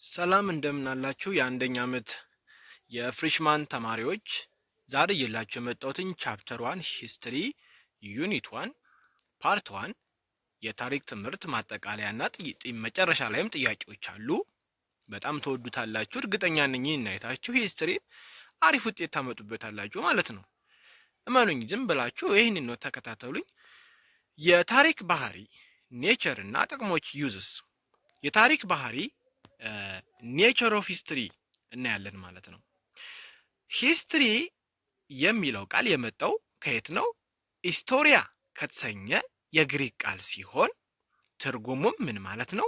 ሰላም እንደምን አላችሁ የአንደኛ ዓመት የፍሬሽማን ተማሪዎች። ዛሬ ይዤላችሁ የመጣሁት ቻፕተር 1 ሂስትሪ ዩኒት 1 ፓርት 1 የታሪክ ትምህርት ማጠቃለያና መጨረሻ ላይም ጥያቄዎች አሉ። በጣም ተወዱታላችሁ እርግጠኛ ነኝ። እናይታችሁ ሂስትሪ አሪፍ ውጤት ታመጡበታላችሁ ማለት ነው። እመኑኝ፣ ዝም ብላችሁ ይሄንን ነው ተከታተሉኝ። የታሪክ ባህሪ ኔቸር እና ጥቅሞች ዩዝስ። የታሪክ ባህሪ ኔቸር ኦፍ ሂስትሪ እናያለን ማለት ነው። ሂስትሪ የሚለው ቃል የመጣው ከየት ነው? ኢስቶሪያ ከተሰኘ የግሪክ ቃል ሲሆን ትርጉሙም ምን ማለት ነው?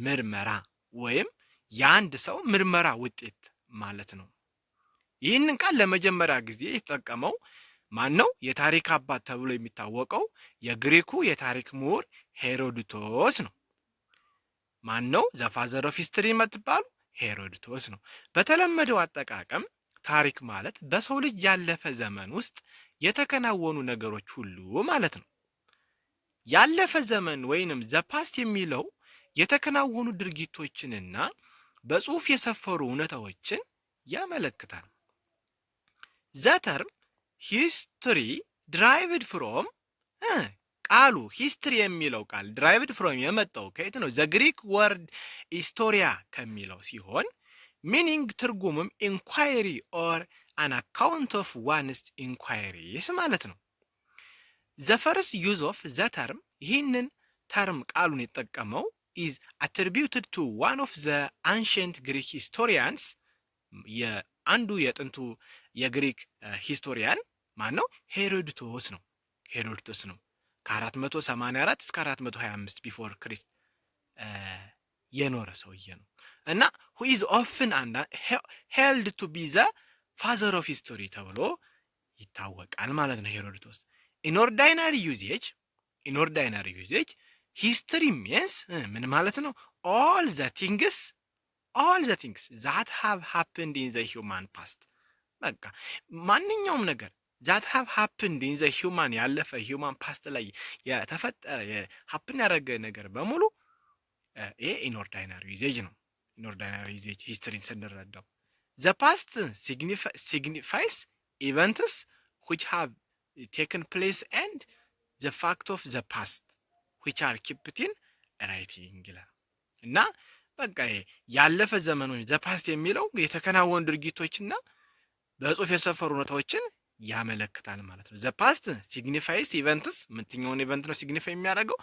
ምርመራ ወይም የአንድ ሰው ምርመራ ውጤት ማለት ነው። ይህንን ቃል ለመጀመሪያ ጊዜ የተጠቀመው ማን ነው? የታሪክ አባት ተብሎ የሚታወቀው የግሪኩ የታሪክ ምሁር ሄሮዶቶስ ነው። ማን ነው? ዘፋዘር ኦፍ ሂስትሪ የምትባሉ ሄሮዶቶስ ነው። በተለመደው አጠቃቀም ታሪክ ማለት በሰው ልጅ ያለፈ ዘመን ውስጥ የተከናወኑ ነገሮች ሁሉ ማለት ነው። ያለፈ ዘመን ወይንም ዘፓስት የሚለው የተከናወኑ ድርጊቶችንና በጽሁፍ የሰፈሩ እውነታዎችን ያመለክታል። ዘተርም ሂስትሪ ድራይቭድ ፍሮም ቃሉ ሂስትሪ የሚለው ቃል ድራይቭድ ፍሮም የመጣው ከየት ነው? ዘግሪክ ወርድ ኢስቶሪያ ከሚለው ሲሆን ሚኒንግ ትርጉምም ኢንኳይሪ ኦር አን አካውንት ኦፍ ዋንስ ኢንኳይሪስ ማለት ነው። ዘፈርስ ዩዝ ኦፍ ዘተርም ይህንን ተርም ቃሉን የጠቀመው ኢዝ አትሪቢዩትድ ቱ ዋን ኦፍ ዘ አንሽንት ግሪክ ሂስቶሪያንስ የአንዱ የጥንቱ የግሪክ ሂስቶሪያን ማን ነው? ሄሮዶቶስ ነው። ሄሮዶቶስ ነው ከ484 እስከ 425 ቢፎር ክሪስት የኖረ ሰውዬ ነው እና who is often held to be the father of history ተብሎ ይታወቃል ማለት ነው ሄሮዶቶስ። in ordinary usage history means ምን ማለት ነው? all the things that have happened in the human past በቃ ማንኛውም ነገር that have happened in the human ያለፈ human past ላይ የተፈጠረ happen ያደረገ ነገር በሙሉ ይሄ in ordinary usage ነው። in ordinary usage history ስንረዳው the past signifies events which have taken place and the fact of the past which are kept in writing ይላል እና በቃ ያለፈ ዘመን ወይ the past የሚለው የተከናወኑ ድርጊቶችና በጽሁፍ የሰፈሩ እውነታዎችን ያመለክታል ማለት ነው። the past signifies events ምንኛውን ኢቨንት ነው ሲግኒፋይ የሚያደርገው?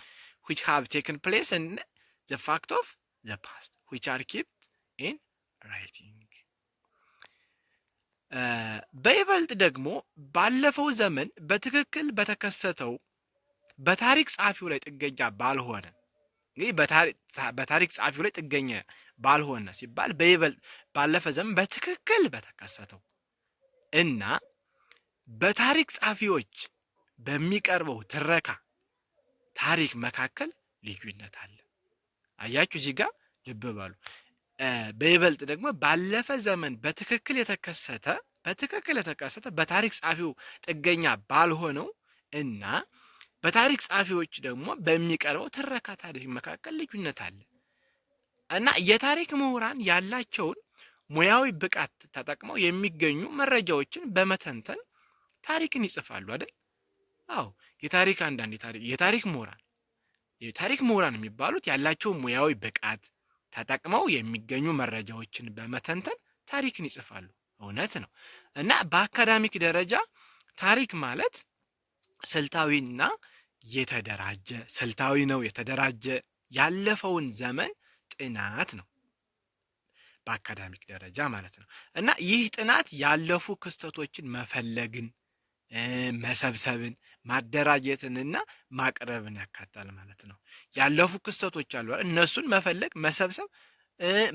which have taken place and the fact of the past which are kept in writing። በይበልጥ ደግሞ ባለፈው ዘመን በትክክል በተከሰተው በታሪክ ጸሐፊው ላይ ጥገኛ ባልሆነ እንግዲህ በታሪክ ጸሐፊው ላይ ጥገኛ ባልሆነ ሲባል በይበልጥ ባለፈ ዘመን በትክክል በተከሰተው እና በታሪክ ጸሐፊዎች በሚቀርበው ትረካ ታሪክ መካከል ልዩነት አለ። አያችሁ እዚህ ጋር ልብ በሉ። በይበልጥ ደግሞ ባለፈ ዘመን በትክክል የተከሰተ በታሪክ ጸሐፊው ጥገኛ ባልሆነው እና በታሪክ ጸሐፊዎች ደግሞ በሚቀርበው ትረካ ታሪክ መካከል ልዩነት አለ እና የታሪክ ምሁራን ያላቸውን ሙያዊ ብቃት ተጠቅመው የሚገኙ መረጃዎችን በመተንተን ታሪክን ይጽፋሉ አይደል? አዎ የታሪክ ምሁራን የሚባሉት ያላቸው ሙያዊ ብቃት ተጠቅመው የሚገኙ መረጃዎችን በመተንተን ታሪክን ይጽፋሉ። እውነት ነው። እና በአካዳሚክ ደረጃ ታሪክ ማለት ስልታዊና የተደራጀ ያለፈውን ዘመን ጥናት ነው በአካዳሚክ ደረጃ ማለት ነው። እና ይህ ጥናት ያለፉ ክስተቶችን መፈለግን፣ መሰብሰብን፣ ማደራጀትንና ማቅረብን ያካትታል ማለት ነው። ያለፉ ክስተቶች አሉ፣ እነሱን መፈለግ፣ መሰብሰብ፣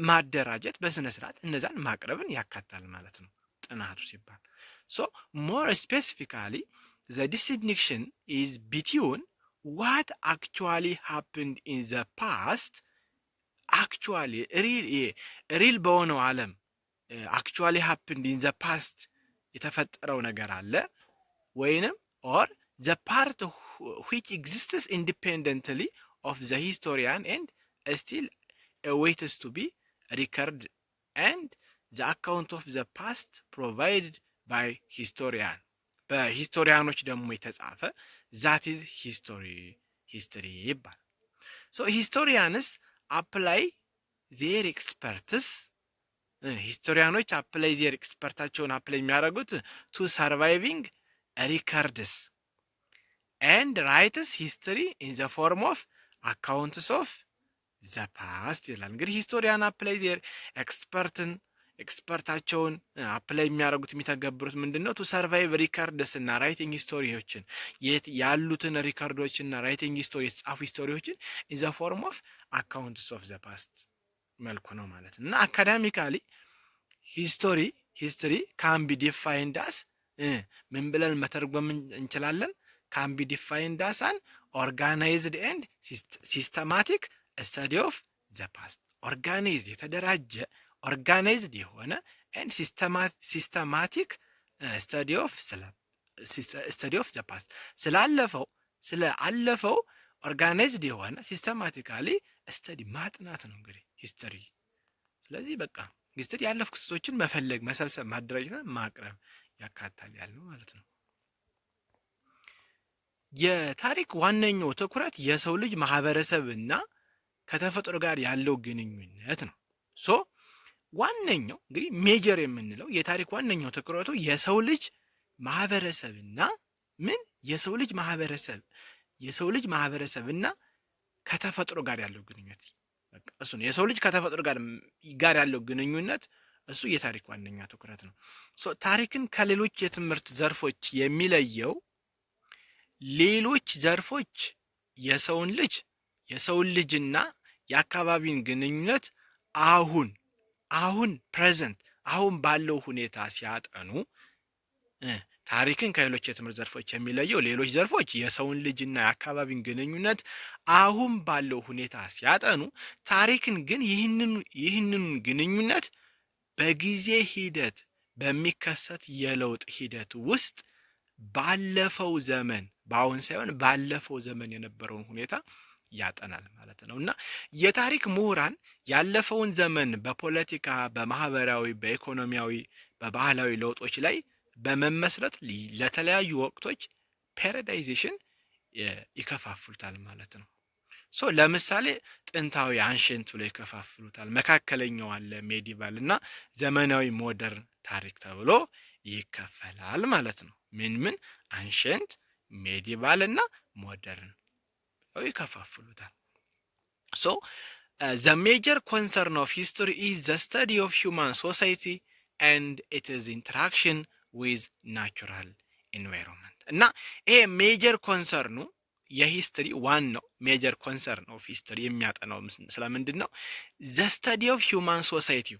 ማደራጀት፣ በስነ ስርዓት እነዛን ማቅረብን ያካትታል ማለት ነው ጥናቱ ሲባል። so more specifically the distinction is between what actually happened in the past actually real በሆነው ዓለም actually happened in the past የተፈጠረው ነገር አለ ወይንም or the part which exists independently of the historian and still awaits to be record and the account of the past provided by historian በሂስቶሪያኖች ደግሞ የተጻፈ that is history ይባላል። so historians apply their expertise ሂስቶሪያኖች apply their expertaቸውን apply የሚያደርጉት to surviving records and writes history in the form of accounts of the past ይላል። እንግዲህ ሂስቶሪያን apply their ኤክስፐርታቸውን apply የሚያደርጉት የሚተገብሩት ምንድነው to survive records እና writing historiዎችን ያሉትን ሪከርዶችን እና writing history የተጻፉ ሂስቶሪዎችን in the form of accounts of the past መልኩ ነው ማለት ነው። እና አካዳሚካሊ history can be defined as ምን ብለን መተርጎም እንችላለን? can be defined as an organized and systematic study of the past organized የተደራጀ organized የሆነ and systematic study of the past ስላለፈው organized የሆነ systematically study ማጥናት ነው እንግዲህ history። ስለዚህ በቃ history ያለፉ ክስተቶችን መፈለግ፣ መሰብሰብ፣ ማደራጀት፣ ማቅረብ ያካትታል ያለው ማለት ነው። የታሪክ ዋነኛው ትኩረት የሰው ልጅ ማህበረሰብና ከተፈጥሮ ጋር ያለው ግንኙነት ነው። ሶ ዋነኛው እንግዲህ ሜጀር የምንለው የታሪክ ዋነኛው ትኩረቱ የሰው ልጅ ማህበረሰብና የሰው ልጅ ማህበረሰብና ከተፈጥሮ ጋር ያለው ግንኙነት በቃ እሱ ነው። የሰው ልጅ ከተፈጥሮ ጋር ያለው ግንኙነት እሱ የታሪክ ዋነኛ ትኩረት ነው። ሶ ታሪክን ከሌሎች የትምህርት ዘርፎች የሚለየው ሌሎች ዘርፎች የሰውን ልጅና የአካባቢን ግንኙነት አሁን ፕሬዘንት አሁን ባለው ሁኔታ ሲያጠኑ ታሪክን ከሌሎች የትምህርት ዘርፎች የሚለየው ሌሎች ዘርፎች የሰውን ልጅና የአካባቢን ግንኙነት አሁን ባለው ሁኔታ ሲያጠኑ ታሪክን ግን ይህንን ግንኙነት በጊዜ ሂደት በሚከሰት የለውጥ ሂደት ውስጥ ባለፈው ዘመን በአሁን ሳይሆን ባለፈው ዘመን የነበረውን ሁኔታ ያጠናል ማለት ነው። እና የታሪክ ምሁራን ያለፈውን ዘመን በፖለቲካ፣ በማህበራዊ፣ በኢኮኖሚያዊ፣ በባህላዊ ለውጦች ላይ በመመስረት ለተለያዩ ወቅቶች ፔሪዳይዜሽን ይከፋፍሉታል ማለት ነው። ሶ ለምሳሌ ጥንታዊ አንሸንት ብለው ይከፋፍሉታል። መካከለኛው አለ ሜዲቫል እና ዘመናዊ ሞደርን ታሪክ ተብሎ ይከፈላል ማለት ነው። ምን አንሸንት፣ ሜዲቫል እና ሞደርን ይከፋፍሉታል። ሶ the major concern of history is the study of human society and its interaction with natural environment እና ይሄ ሜጀር ኮንሰርኑ የሂስትሪ ዋናው ሜጀር ኮንሰርን ኦፍ ሂስትሪ የሚያጠናው ስለምንድን ነው? the study of human society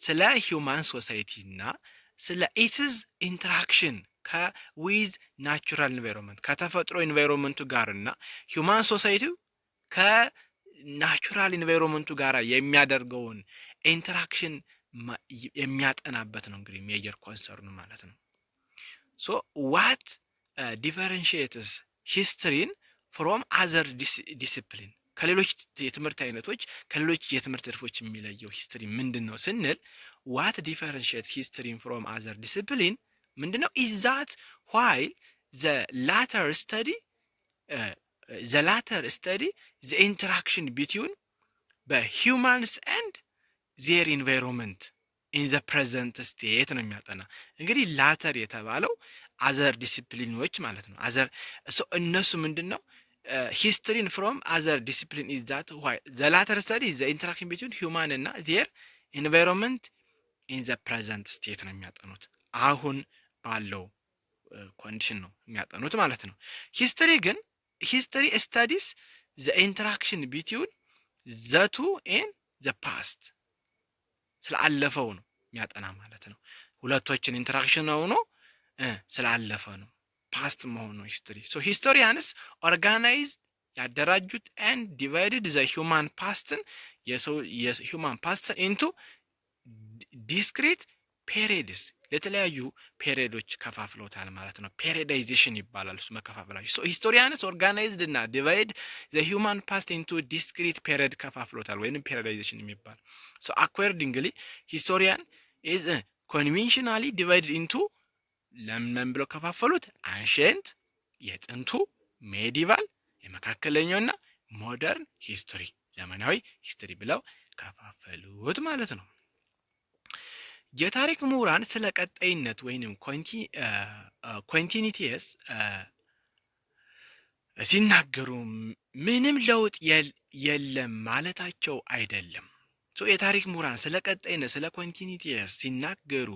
ስለ human society እና ስለ its interaction with natural environment ከተፈጥሮ ኢንቫይሮንመንቱ ጋርና human society ከናቹራል ኢንቫይሮንመንቱ ጋር የሚያደርገውን ኢንተራክሽን የሚያጠናበት ነው እንግዲህ ሜጀር ኮንሰርን ማለት ነው። so what differentiates history from other discipline ከሌሎች የትምህርት አይነቶች ከሌሎች የትምህርት ዘርፎች የሚለየው ሂስትሪ ምንድነው ስንል what differentiates history from other discipline ምንድነው? is that while the latter study the interaction between the humans and their environment in the present state ነው የሚያጠና። እንግዲህ ላተር የተባለው other disciplineዎች ማለት ነው። እነሱ ምንድነው? history from other discipline is that while the latter study the interaction between human and their environment in the present state ነው የሚያጠኑት። አሁን ባለው ኮንዲሽን ነው የሚያጠኑት ማለት ነው። history studies the interaction between the two in the past ስላለፈው ነው የሚያጠና ማለት ነው። ሁለቶችን ኢንተራክሽን ሆኖ ስላለፈ ነው ፓስት መሆኑ history. so historians organized ያደራጁት and divided the human past human past into discrete periods ለተለያዩ ፔሪዮዶች ከፋፍለውታል ማለት ነው። ፔሪዮዳይዜሽን ይባላል እሱ መከፋፈላቸው። ሶ ሂስቶሪያንስ ኦርጋናይዝድ እና ዲቫይድ ዘ ሂውማን ፓስት ኢንቱ ዲስክሪት ፔሪዮድ ከፋፍለውታል ወይንም ፔሪዮዳይዜሽን የሚባል። ሶ አኮርዲንግሊ ሂስቶሪያን ኢዝ ኮንቬንሽናሊ ዲቫይድድ ኢንቱ ለምን ብለው ከፋፈሉት? አንሸንት የጥንቱ፣ ሜዲቫል የመካከለኛውና ሞደርን ሂስቶሪ ዘመናዊ ሂስቶሪ ብለው ከፋፈሉት ማለት ነው። የታሪክ ምሁራን ስለ ቀጣይነት ወይንም ኮንቲኒቲስ ሲናገሩ ምንም ለውጥ የለም ማለታቸው አይደለም። የታሪክ ምሁራን ስለ ቀጣይነት ስለ ኮንቲኒቲስ ሲናገሩ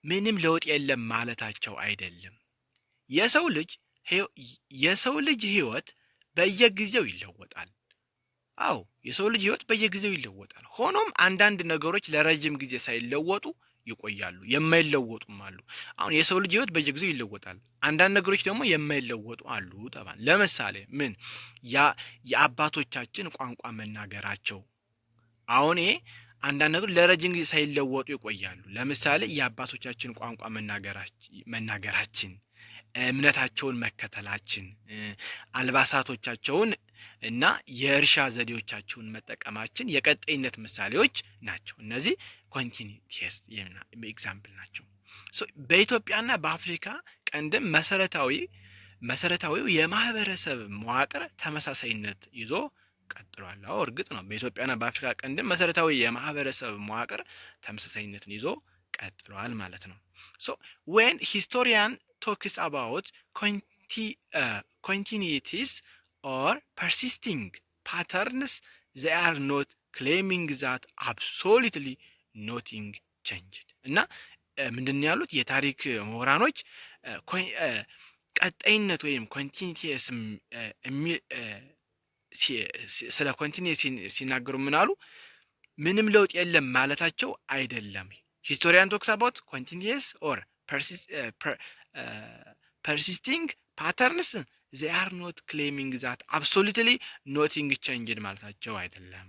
ምንም ለውጥ የለም ማለታቸው አይደለም። የሰው ልጅ ህይወት በየጊዜው ይለወጣል። አዎ የሰው ልጅ ህይወት በየጊዜው ይለወጣል። ሆኖም አንዳንድ ነገሮች ለረጅም ጊዜ ሳይለወጡ ይቆያሉ፣ የማይለወጡም አሉ። አሁን የሰው ልጅ ህይወት በየጊዜው ይለወጣል። አንዳንድ ነገሮች ደግሞ የማይለወጡ አሉ ተባለ። ለምሳሌ ምን የአባቶቻችን ቋንቋ መናገራቸው። አሁን ይሄ አንዳንድ ነገሮች ለረጅም ጊዜ ሳይለወጡ ይቆያሉ። ለምሳሌ የአባቶቻችን ቋንቋ መናገራችን፣ እምነታቸውን መከተላችን፣ አልባሳቶቻቸውን እና የእርሻ ዘዴዎቻቸውን መጠቀማችን የቀጣይነት ምሳሌዎች ናቸው። እነዚህ ኮንቲኒቲስ ኤግዛምፕል ናቸው። በኢትዮጵያና በአፍሪካ ቀንድም መሰረታዊው የማህበረሰብ መዋቅር ተመሳሳይነት ይዞ ቀጥሏል። እርግጥ ነው በኢትዮጵያና በአፍሪካ ቀንድም መሰረታዊ የማህበረሰብ መዋቅር ተመሳሳይነትን ይዞ ቀጥሏል ማለት ነው። when historian talks about continuities or persisting patterns, they are not claiming that absolutely nothing changed. እና ምንድን ያሉት የታሪክ ምሁራኖች ቀጣይነት ወይም ኮንቲኒቲስ ስለ ኮንቲኒቲ ሲናገሩ ምን አሉ? ምንም ለውጥ የለም ማለታቸው አይደለም። ሂስቶሪያን ቶክስ አባውት ኮንቲኒቲስ ኦር persisting patterns, they are not claiming that absolutely nothing changed ማለታቸው አይደለም።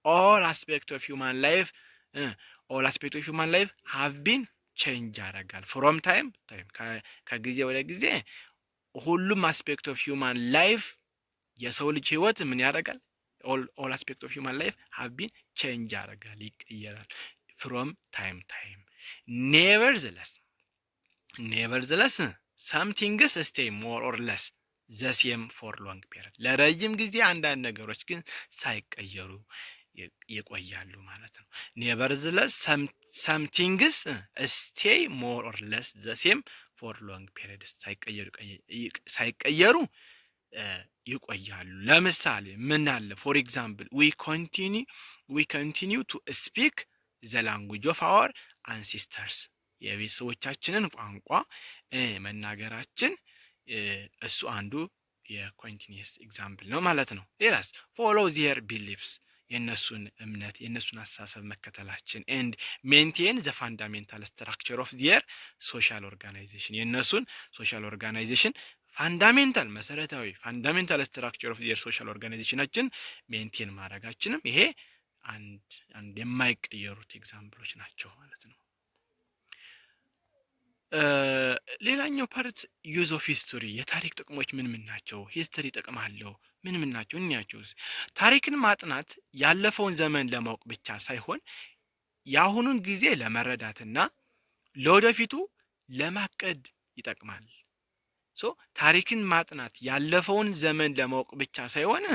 all aspects of human life have been change ያደርጋል from time ከጊዜ ወደ ጊዜ ሁሉም aspect of human life የሰው ልጅ ህይወት ምን ያደርጋል? all aspect of human life have been change ያደርጋል፣ ይቀየራል from time nevertheless some things stay more or less the same for long period. ለረጅም ጊዜ አንዳንድ ነገሮች ግን ሳይቀየሩ ይቆያሉ ማለት ነው። nevertheless some things stay more or less the same for long periods. ሳይቀየሩ ይቆያሉ። ለምሳሌ ምን አለ? for example we continue to speak the language of our ancestors. የቤተሰቦቻችንን ቋንቋ መናገራችን እሱ አንዱ የኮንቲኒየስ ኤግዛምፕል ነው ማለት ነው። ሌላስ follow their beliefs የነሱን እምነት የነሱን አስተሳሰብ መከተላችን and maintain the fundamental structure of their social organization የነሱን social organization መሰረታዊ fundamental structure of their social organizationችን ሜንቴን ማድረጋችንም ይሄ አንድ የማይቀየሩት ኤግዛምፕሎች ናቸው ማለት ነው። ሌላኛው ፓርት ዩዝ ኦፍ ሂስቶሪ የታሪክ ጥቅሞች ምን ናቸው? ሂስቶሪ ጥቅም አለው ምን ናቸው? እንያቸው። ታሪክን ማጥናት ያለፈውን ዘመን ለማወቅ ብቻ ሳይሆን የአሁኑን ጊዜ ለመረዳትና ለወደፊቱ ለማቀድ ይጠቅማል። ታሪክን ማጥናት ያለፈውን ዘመን ለማወቅ ብቻ ሳይሆን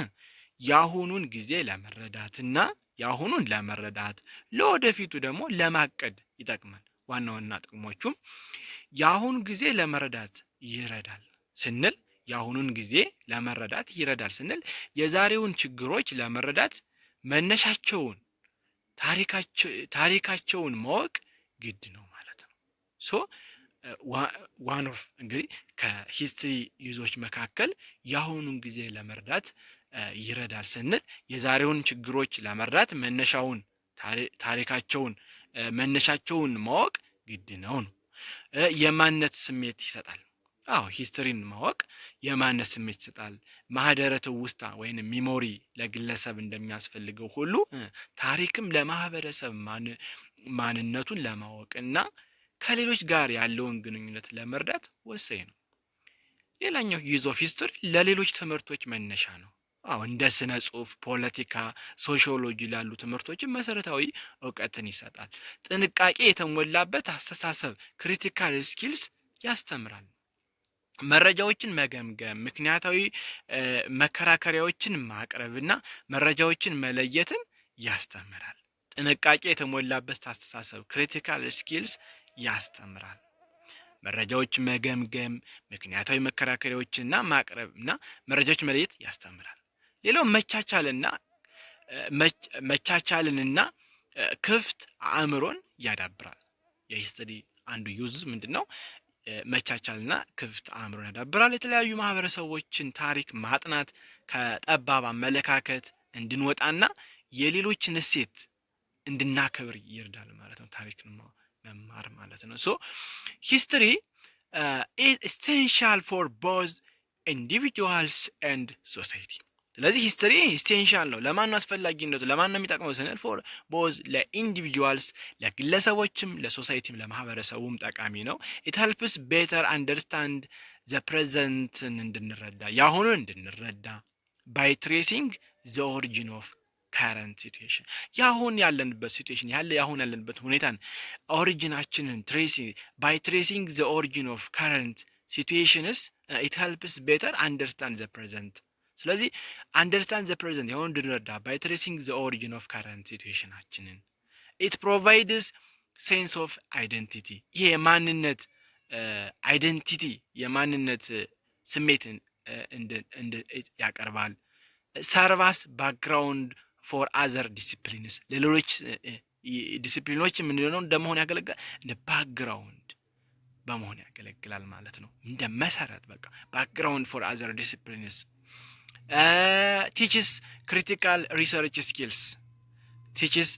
የአሁኑን ጊዜ ለመረዳትና የአሁኑን ለመረዳት ለወደፊቱ ደግሞ ለማቀድ ይጠቅማል። ዋና ጥቅሞቹም የአሁን ጊዜ ለመረዳት ይረዳል ስንል የዛሬውን ችግሮች ለመረዳት መነሻቸውን ታሪካቸውን ማወቅ ግድ ነው ማለት ነው። ዋን ኦፍ እንግዲህ ከሂስትሪ ዩዞች መካከል የአሁኑን ጊዜ ለመረዳት ይረዳል ስንል የዛሬውን ችግሮች ለመረዳት መነሻቸውን ማወቅ ግድ ነው። የማንነት ስሜት ይሰጣል። ሂስትሪን ማወቅ የማንነት ስሜት ይሰጣል። ማህደረ ትውስታ ወይም ሚሞሪ ለግለሰብ እንደሚያስፈልገው ሁሉ ታሪክም ለማህበረሰብ ማንነቱን ለማወቅና ከሌሎች ጋር ያለውን ግንኙነት ለመርዳት ወሳኝ ነው። ሌላኛው ዩዝ ኦፍ ሂስትሪ ለሌሎች ትምህርቶች መነሻ ነው። እንደ ስነ ጽሁፍ፣ ፖለቲካ፣ ሶሺዮሎጂ ላሉ ትምህርቶችን መሰረታዊ እውቀትን ይሰጣል። ጥንቃቄ የተሞላበት አስተሳሰብ ክሪቲካል ስኪልስ ያስተምራል። መረጃዎችን መገምገም፣ ምክንያታዊ መከራከሪያዎችን ማቅረብና መረጃዎችን መለየትን ያስተምራል። ጥንቃቄ የተሞላበት አስተሳሰብ ክሪቲካል ስኪልስ ያስተምራል። መረጃዎች መገምገም፣ ምክንያታዊ መከራከሪያዎችንና ማቅረብና መረጃዎች መለየት ያስተምራል። ሌላው መቻቻልንና ክፍት አእምሮን ያዳብራል። የሂስትሪ አንዱ ዩዝ ምንድነው? መቻቻልና ክፍት አእምሮን ያዳብራል። የተለያዩ ማህበረሰቦችን ታሪክ ማጥናት ከጠባብ አመለካከት እንድንወጣና የሌሎችን እሴት እንድናከብር ይረዳል ማለት ነው። ታሪክን መማር ማለት ነው። ሶ ሂስትሪ is essential for both individuals and society። ስለዚህ ሂስትሪ ኢሴንሻል ነው። ለማን አስፈላጊነቱ ለማን ነው የሚጠቅመው ስንል ፎር ቦዝ ለኢንዲቪጁዋልስ ለግለሰቦችም ለሶሳይቲም ለማህበረሰቡም ጠቃሚ ነው። ኢት ሄልፕስ ቤተር አንደርስታንድ ዘ ፕሬዘንትን እንድንረዳ ያሁኑን እንድንረዳ ባይ ትሬሲንግ ዘ ኦሪጂን ኦፍ ከረንት ሲቹዌሽን ያሁን ያለንበት ሲቹዌሽን ያሁን ያለንበት ሁኔታን ኦሪጂናችንን ባይ ትሬሲንግ ዘ ኦሪጂን ኦፍ ከረንት ሲቹዌሽንስ ኢት ሄልፕስ ቤተር አንደርስታንድ ዘ ፕሬዘንት። ስለዚህ አንደርስታንድ ዘ ፕሬዘንት የሆነ እንድንረዳ ባይ ትሬሲንግ ዘ ኦሪጂን ኦፍ ከረንት ሲቹዌሽናችንን ኢት ፕሮቫይድስ ሴንስ ኦፍ አይደንቲቲ ይሄ የማንነት አይደንቲቲ የማንነት ስሜትን ያቀርባል። ሰርቫስ ባክግራውንድ ፎር አዘር ዲሲፕሊንስ ለሌሎች ዲሲፕሊኖች ምንድነው እንደመሆን ያገለግላል? እንደ ባክግራውንድ በመሆን ያገለግላል ማለት ነው። እንደ መሰረት በቃ ባክግራውንድ ፎር አዘር ዲሲፕሊንስ ቲችስ ክሪቲካል ሪሰርች ስኪልስ ቲችስ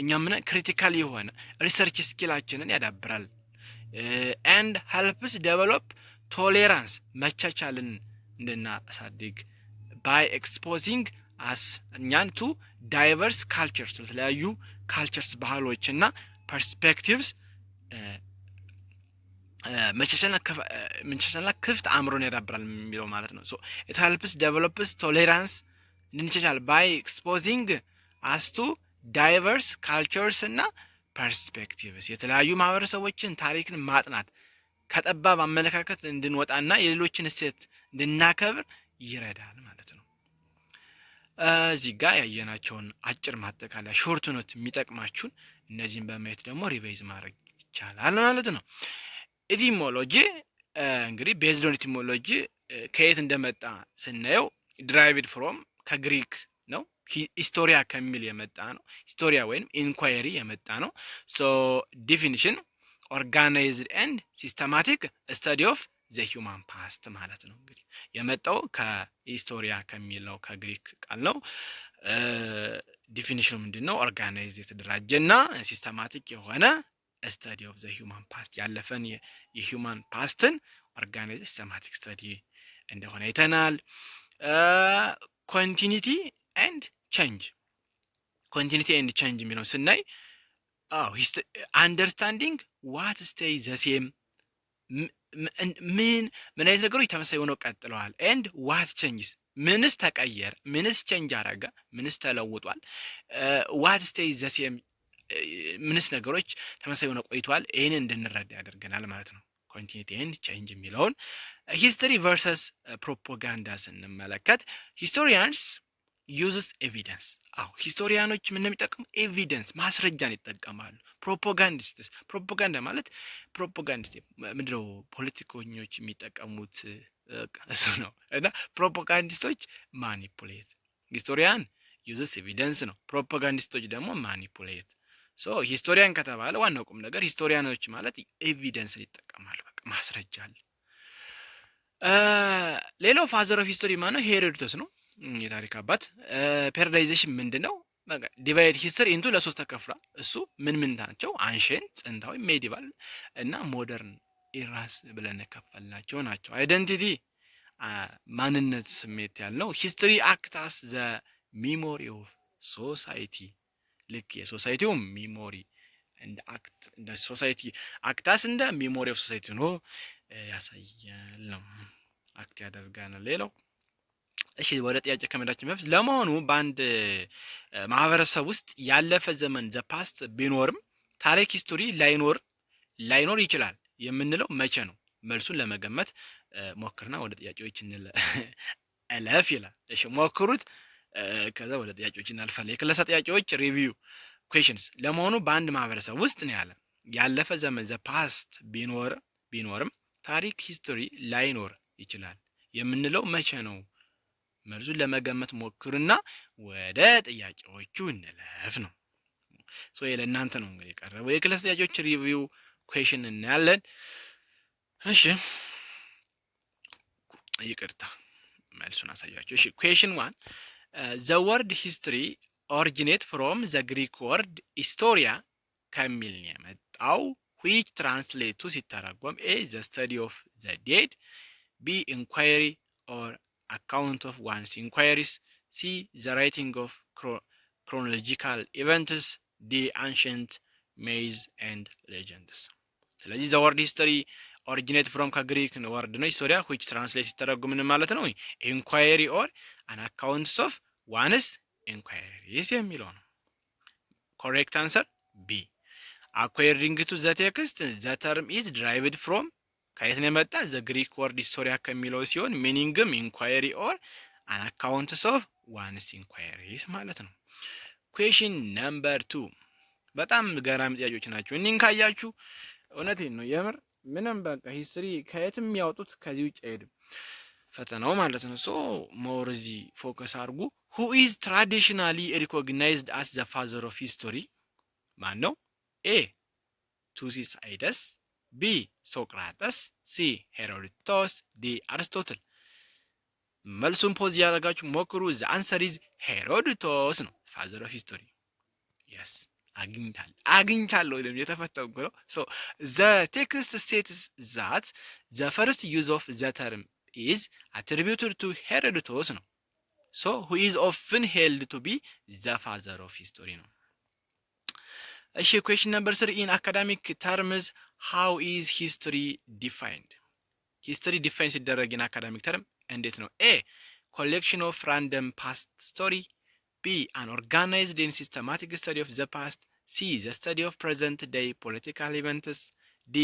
እኛ ምን ክሪቲካል የሆነ ሪሰርች ስኪላችንን ያዳብራል። ኤንድ ሄልፕስ ዴቨሎፕ ቶሌራንስ መቻቻልን እንድናሳድግ ባይ ኤክስፖዚንግ አስ እኛን ቱ ዳይቨርስ ካልቸርስ ለተለያዩ ካልቸርስ ባህሎችና ፐርስፔክቲቭስ መቻቻልና ክፍት አእምሮን ያዳብራል የሚለው ማለት ነው። ሶ ኢት ሄልፕስ ዴቨሎፕስ ቶሌራንስ እንድንቻቻል ባይ ኤክስፖዚንግ አስ ቱ ዳይቨርስ ካልቸርስ እና ፐርስፔክቲቭስ የተለያዩ ማህበረሰቦችን ታሪክን ማጥናት ከጠባብ አመለካከት እንድንወጣና የሌሎችን እሴት እንድናከብር ይረዳል ማለት ነው። እዚህ ጋር ያየናቸውን አጭር ማጠቃለያ ሾርት ኖት የሚጠቅማችሁን እነዚህን በማየት ደግሞ ሪቫይዝ ማድረግ ይቻላል ማለት ነው። ኢቲሞሎጂ እንግዲህ ቤዝድ ኦን ኢቲሞሎጂ ከየት እንደመጣ ስናየው ድራይቭድ ፍሮም ከግሪክ ነው። ሂስቶሪያ ከሚል የመጣ ነው። ሂስቶሪያ ወይም ኢንኳየሪ የመጣ ነው። ሶ ዲፊኒሽን ኦርጋናይዝድ ኤንድ ሲስተማቲክ ስተዲ ኦፍ ዘ ሂውማን ፓስት ማለት ነው። እንግዲህ የመጣው ከሂስቶሪያ ከሚለው ከግሪክ ቃል ነው። ዲፊኒሽኑ ምንድነው? ኦርጋናይዝ የተደራጀና ሲስተማቲክ የሆነ ስተዲ ኦፍ ዘ ሂውማን ፓስት ያለፈን የሂውማን ፓስትን ኦርጋናይዝ ሲስተማቲክ ስተዲ እንደሆነ አይተናል። ኮንቲኒቲ ኤንድ ቼንጅ የሚለው ስናይ አንደርስታንዲንግ ዋት ስቴይ ዘ ሴም ምን አይነት ነገሮች ተመሳሳይ ሆነው ቀጥለዋል። ኤንድ ዋት ቼንጅስ ምንስ ተቀየረ፣ ምንስ ቼንጅ አረጋ፣ ምንስ ተለውጧል። ዋት ስቴይ ዘ ሴም ምንስ ነገሮች ተመሳሳይ ሆነው ቆይቷል። ይሄን እንድንረዳ ያደርገናል ማለት ነው። ኮንቲኒቲ ኤንድ ቼንጅ የሚለውን ሂስትሪ ቨርሰስ ፕሮፓጋንዳ ስንመለከት ሂስቶሪያንስ ዩዝስ ኤቪደንስ ሂስቶሪያኖች ምን የሚጠቀሙ ኤቪደንስ ማስረጃን ይጠቀማሉ። ፕሮፓጋንዳ ማለት ምንድነው? ፖለቲከኞች የሚጠቀሙት እሱ ነው። እና ፕሮፓጋንዲስቶች ማኒፑሌት፣ ሂስቶሪያን ዩዝስ ኤቪደንስ ነው። ፕሮፓጋንዲስቶች ደግሞ ማኒፑሌት። ሶ ሂስቶሪያን ከተባለ ዋናው ቁም ነገር ሂስቶሪያኖች ማለት ኤቪደንስን ይጠቀማሉ። በቃ ማስረጃ አለ። ሌላው ፋዘር ኦፍ ሂስቶሪ ማለት ሄሮዶተስ ነው፣ የታሪክ አባት። ፔሪዳይዜሽን ምንድነው? ዲቫይድ ሂስትሪ ኢንቱ ለሶስት ተከፍሏል። እሱ ምን ናቸው? አንሸንት፣ ጥንታዊ፣ ሜዲቫል እና ሞደርን ኢራስ ብለን ከፈልናቸው ናቸው። አይደንቲቲ ማንነት ስሜት ያለው ሂስትሪ አክታስ ዘ ሚሞሪ ኦፍ ሶሳይቲ ልክ የሶሳይቲው ሚሞሪ and act in the society act as in the memory of society ነው ያሳያል ነው አክት ያደርጋል ሌላው እሺ ወደ ጥያቄ ከመዳችን በፊት ለመሆኑ በአንድ ማህበረሰብ ውስጥ ያለፈ ዘመን ዘ ፓስት ቢኖርም ታሪክ ሂስቶሪ ላይኖር ይችላል የምንለው መቼ ነው መልሱን ለመገመት ሞክርና ወደ ጥያቄዎች እለፍ ይላል እሺ ሞክሩት ከዛ ወደ ጥያቄዎች እናልፋለን የክለሳ ጥያቄዎች ሪቪው questions ለመሆኑ በአንድ ማህበረሰብ ውስጥ ነው ያለፈ ዘመን ዘ ፓስት ቢኖርም ታሪክ ሂስቶሪ ላይኖር ይችላል የምንለው መቼ ነው መልሱን ለመገመት ሞክሩና ወደ ጥያቄዎቹ እንለፍ ነው ሶ ለእናንተ ነው እንግዲህ ቀረበው የክለሳ ጥያቄዎች ሪቪው question እናያለን እሺ ይቅርታ መልሱን አሳያችሁ እሺ question 1 the word history originate from the Greek word historia ከሚል ነው የመጣው which translate to ሲተረጎም a the study of the dead b inquiry or account of one's inquiries c the writing of chronological events d ancient myths and legends ስለዚህ the word history originate from ከግሪክ ወርድ ነው historia which translate ሲተረጎም ምን ማለት ነው inquiry or an account of one's inquiries የሚለው ነው correct answer b according to the text the term is derived from ከየት ነው የመጣ the Greek word historia ከሚለው ሲሆን meaningም inquiry or an account of one's inquiries ማለት ነው question number 2 በጣም ገራሚ ጥያቄዎች ናቸው እኒን ካያችሁ እውነቴን ነው የምር ምንም በቃ ሂስትሪ ከየትም ያወጡት ከዚህ ውጭ አይደለም ፈተናው ማለት ነው ሶ ሞር እዚህ ፎከስ አድርጉ who is traditionally recognized as the father of history ማን ነው a Thucydides b Socrates c Herodotus d Aristotle መልሱን ፖዝ ያደርጋችሁ ሞክሩ the answer is Herodotus ነው father of history yes አግኝቻለሁ የተፈተው ነው so the text states that the first use of the term is attributed to Herodotus ነው so who is often held to be the father of history ነው እሺ question number 3 in academic terms how is history defined history defines ሲደረግ in academic term እንዴት ነው a collection of random past story b an organized and systematic study of the past c the study of present day political events d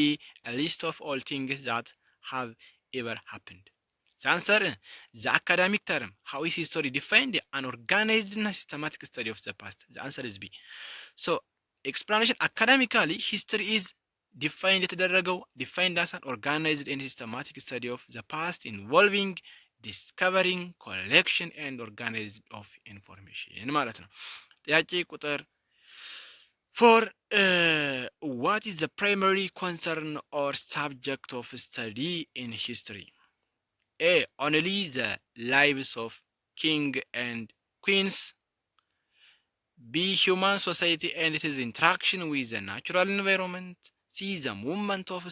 a list of all things that have ever happened the answer the academic term how is history defined an organized and systematic study of the past the answer is b so explanation academically history is defined as an organized and systematic study of the past involving discovering collection and organization of information ማለት ነው ጥያቄ ቁጥር 4 what is the primary concern or subject of study in history a only the lives of king and queens b human society and its interaction with the natural environment c the movement of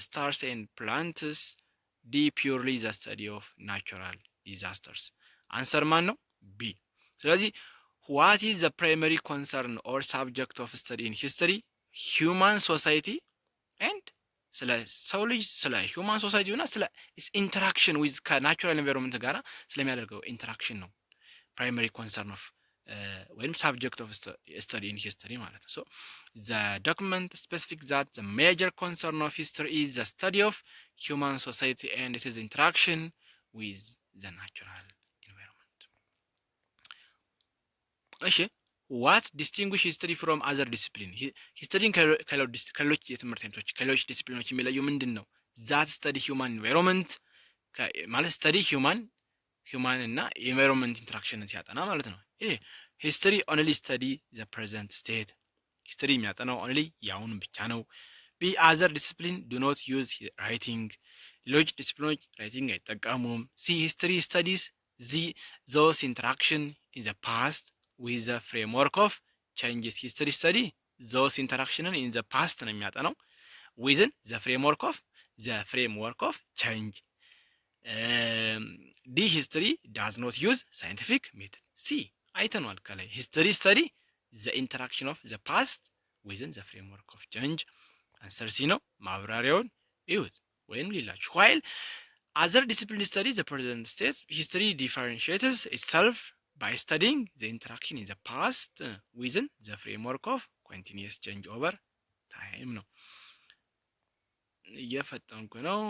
stars and planets d purely the study of natural disasters answer ማን ነው b ስለዚህ what is the primary concern or subject of study in history human society and ስለ ሰው ልጅ ስለ human society እና ስለ its interaction with natural environment ጋራ ስለሚያደርገው interaction ነው primary concern of when subject of study in history ማለት ነው so the document specific that the major concern of history is the study of human society and its interaction with the natural environment እሺ what distinguish history from other discipline history ከሌሎች የትምህርት አይነቶች ከሌሎች ዲሲፕሊኖች የሚለየው ምንድነው that study human environment ማለት study human እና environment interaction ሲያጠና ማለት ነው history only study the present state history የሚያጠናው only ያውን ብቻ ነው b other discipline do not use writing ሌሎች ዲሲፕሊኖች writing አይጠቀሙም c history studies those interaction in the past with the framework of changes history study those interaction in the past ነው የሚያጠናው within the framework of change the history does not use scientific method c አይተናል ከላይ history study the interaction of the past within the framework of change? Answer C ነው። ማብራሪያውን እዩት ወይም ሌላችሁ while other disciplines study the present state, history differentiates itself by studying the interaction in the past within the framework of continuous change over time ነው። እየፈጠንኩ ነው።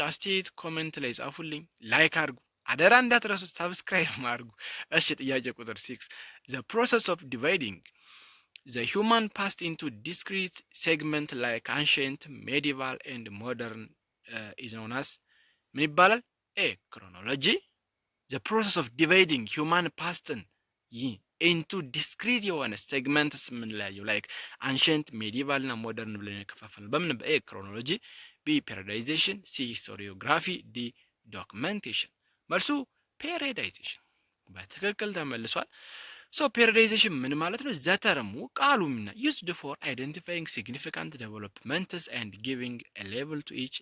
አስተያየት ኮሜንት ላይ ጻፉልኝ፣ ላይክ አድርጉ፣ አደራ እንዳትረሱ፣ ሰብስክራይብ አድርጉ። እሺ ጥያቄ ቁጥር 6 the process of dividing the human past into discrete segments like ancient, medieval and modern is known as ምን ይባላል? A chronology. the process of dividing human pastን into discrete የሆነ segments የምንለያየው like ancient, medieval እና modern ብለን የከፋፈልን በምን? A chronology, B periodization, C historiography, D documentation። መልሱ periodization በትክክል ተመልሷል። ሶ periodization ምን ማለት ነው? ዘተርሙ ቃሉ ምና used for identifying significant developments and giving a label to each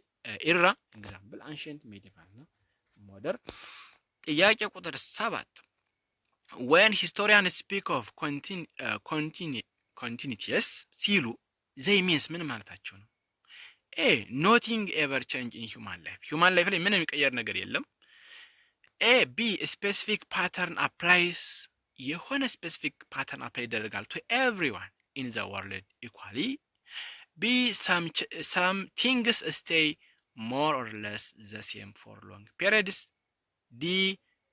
era. example ancient, medieval እና modern። ጥያቄ ቁጥር 7 when historians speak of continuities ሲሉ they means ምን ማለታቸው ነው? A nothing ever change in human life ላይ ምንም የሚቀየር ነገር የለም። A B specific pattern applies የሆነ specific pattern apply ይደረጋል to everyone in the world equally. B some things stay more or less the same for long periods. D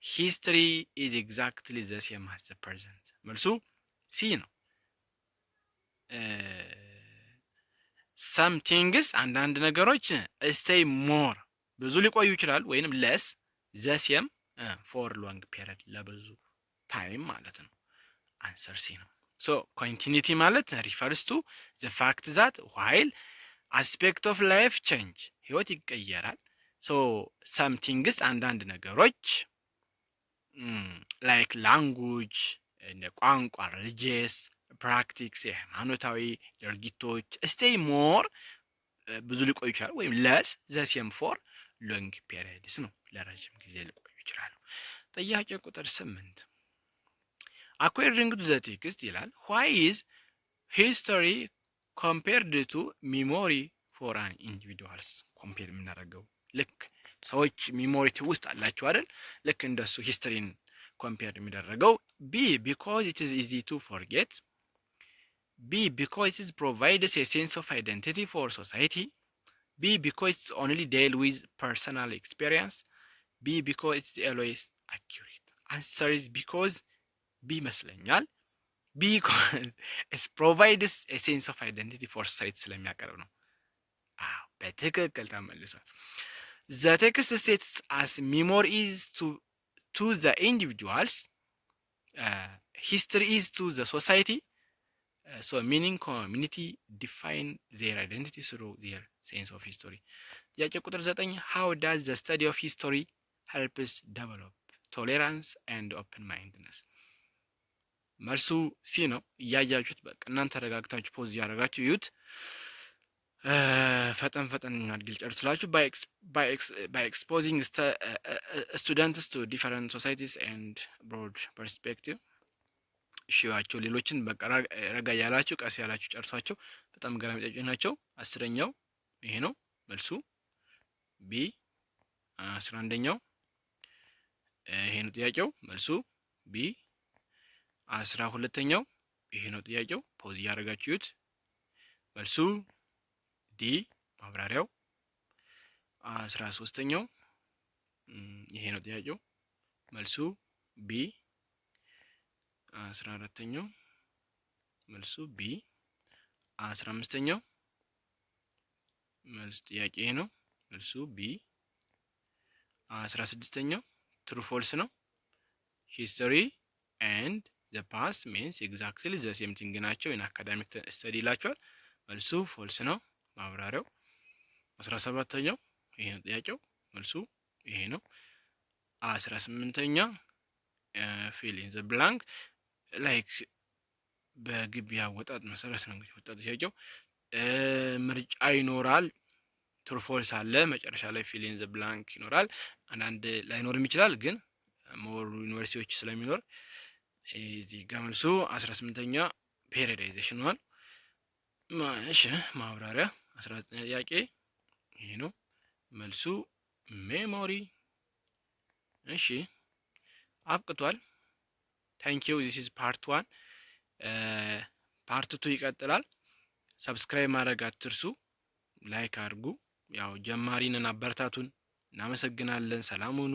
history is exactly the same as the present። መልሱ C ነው። some things አንዳንድ ነገሮች stay more ብዙ ሊቆዩ ይችላል ወይንም less the same for long period ለብዙ ታይም ማለት ነው። አንሰር ሲ ነው። ሶ continuity ማለት refers to the fact that while aspect of life change ህይወት ይቀየራል። ሶ some things አንዳንድ ነገሮች like language እንደ ቋንቋ፣ religious practice የሃይማኖታዊ ድርጊቶች stay more ብዙ ሊቆዩ ይችላል ወይም less the same for long periods ነው ለረጅም ጊዜ ሊቆዩ ይችላሉ። ጥያቄ ቁጥር 8 according to the text ይላል why is history compared to memory for an individuals compare የምናደርገው ልክ ሰዎች ሚሞሪ ውስጥ አላቸው አይደል? ልክ እንደሱ ሂስትሪን ኮምፔር የሚደረገው B because it is easy to forget, B because it provides a sense of identity for society, B because it's only deal with personal experience, B because it's always accurate. Answer is because B ይመስለኛል because it provides a sense of identity for society ስለሚያቀርብ ነው። በትክክል ተመልሷል። The text states as memory is to the individuals, history is to the society, so meaning community define their identity through their sense of history. ጥያቄ ቁጥር 9 how does the study of history help us develop tolerance and open mindedness? መልሱ ሲ ነው። እያያችሁት በቃ እናንተ ተረጋግታችሁ ፖዝ እያደረጋችሁ ይዩት። ፈጠን አድርጌ ልጨርስላችሁ። by exposing students to different societies and broad perspective እሺዋቸው ሌሎችን በቃ ረጋ ያላችሁ ቀስ ያላችሁ ጨርሷቸው። በጣም ገራሚ ጥያቄ ናቸው። 10ኛው ይሄ ነው መልሱ ቢ። 11ኛው ይሄ ነው ጥያቄው መልሱ ቢ። 12ኛው ይሄ ነው ጥያቄው ፖዝ እያደረጋችሁ ይዩት መልሱ ዲ ማብራሪያው። 13ኛው ይሄ ነው ጥያቄው መልሱ ቢ። 14ኛው መልሱ ቢ። 15ኛው መልስ ጥያቄ ነው መልሱ ቢ። 16ኛው ትሩ ፎልስ ነው። ሂስቶሪ and the past means exactly the same thing ናቸው in academic study ይላቸዋል መልሱ ፎልስ ነው ማብራሪያው። 17ኛው ይሄ ነው ጥያቄው መልሱ ይሄ ነው። 18ኛ fill in the blank like በግቢ አወጣጥ መሰረት ነው እንግዲህ ወጣት ጥያቄው። ምርጫ ይኖራል ትሩ ፎልስ አለ መጨረሻ ላይ fill in the blank ይኖራል። አንዳንድ ላይኖርም ይችላል ግን ሞር ዩኒቨርሲቲዎች ስለሚኖር እዚህ ጋር መልሱ 18ኛ periodization ነው። እሺ ማብራሪያ 19 ጥያቄ ይሄ ነው መልሱ ሜሞሪ። እሺ አብቅቷል። ታንኪዩ ዚስ ኢዝ ፓርት 1። ፓርት 2 ይቀጥላል። ሰብስክራይብ ማድረግ አትርሱ። ላይክ አድርጉ። ያው ጀማሪ ነን፣ አበረታቱን። እናመሰግናለን። ሰላም ሁኑ።